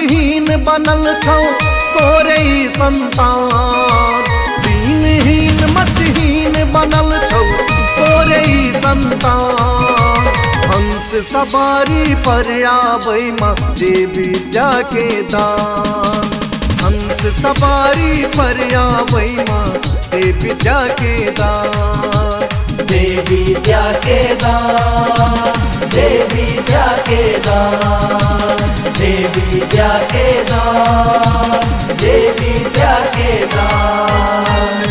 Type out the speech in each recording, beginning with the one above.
मतहीन बनल छौ तोरे ही संतान। दीनहीन मतहीन बनल छौ तोरे ही संतान। हंस सवारी पर आबै माँ दे विद्या के दान। हंस सवारी पर आबै माँ दे विद्या के दान। दे विद्या के दान, दे विद्या के दान, दे विद्या के दान, दे विद्या के दान।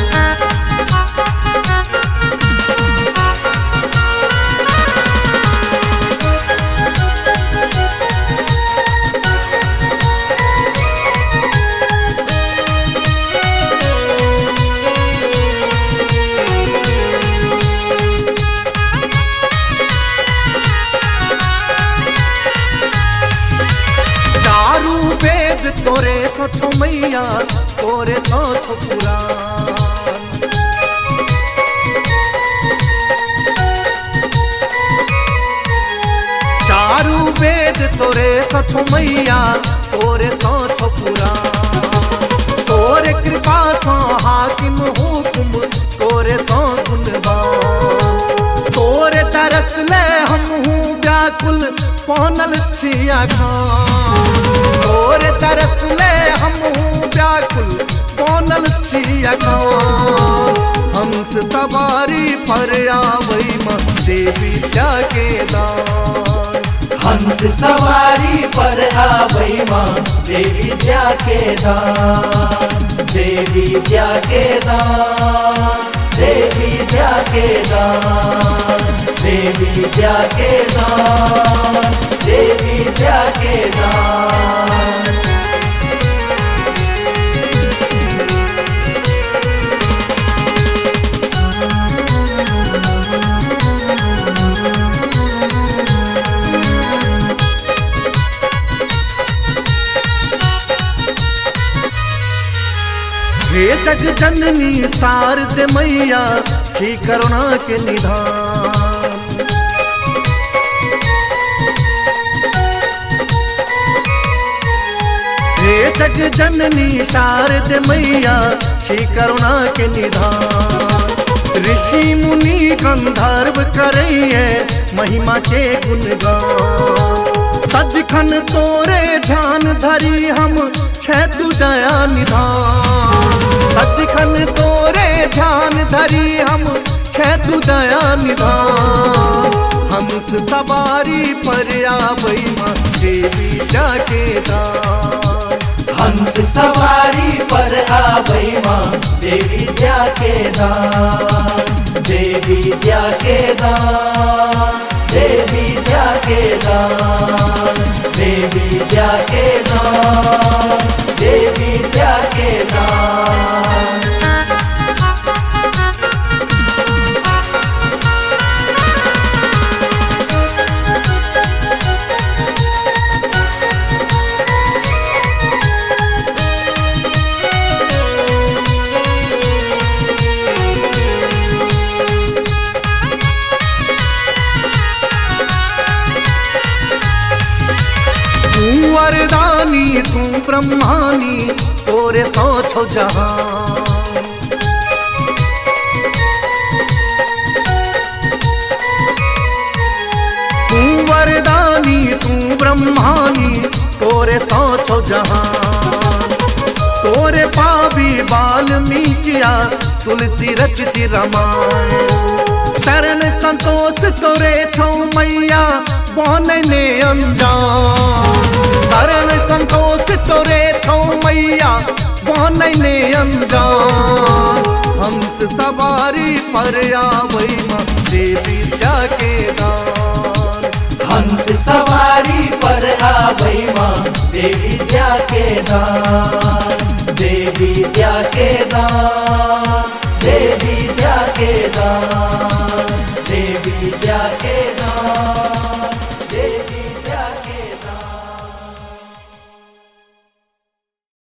वेद तोरे सो छो मैया, तोरे सो छो पुराण। चारू वेद तोरे सो छो मैया, तोरे सो छो पुराण। तोरे कृपा सो हाकिम हुकुम, तोरे सो गुणवान। तोरे तरस ले हम हूँ व्याकुल पौनल छिया खान। तोरे तरस ले हम हूँ व्याकुल पौनल छिया खान। हंस सवारी पर आबै माँ दे विद्या के दान। हंस सवारी पर आबै माँ दे विद्या के दान। दे विद्या के दान, दे विद्या के दान, दे विद्या के दान, दे विद्या के दान। हे जग जननी शारद मैया, छी करुणा के निधान। हे जग जननी शारद मैया, छी करुणा के निधान। ऋषि मुनि गंधर्व करैये महिमा के गुणगान। सदिखन तोरे ध्यान धरी हम छै तू दया निधान। सदिखन तोरे ध्यान धरी हम छै तू दया निधान। हंस सवारी पर आबै माँ दे विद्या के दान। हंस सवारी पर आबै माँ दे विद्या के दान। दे विद्या के दान, दे विद्या के दान, दे विद्या के दान, दे विद्या के दान। तू वरदानी तू ब्रह्मानी, तोरे सो छो जहान। तू वरदानी तू ब्रह्मानी, तोरे सो छो जहान। तोरे पावी वाल्मीकिया, तुलसी रचति रामायण। शरण संतोष तोरे छो मैया, बनने अनजान। शरण संतोष तोरे छो मैया, बनने अनजान। हंस सवारी पर आबै माँ दे विद्या के दान। हंस सवारी पर आबै माँ दे विद्या के दान। दे विद्या के दान, दे विद्या के दान, दे विद्या के दान, दे विद्या के दान।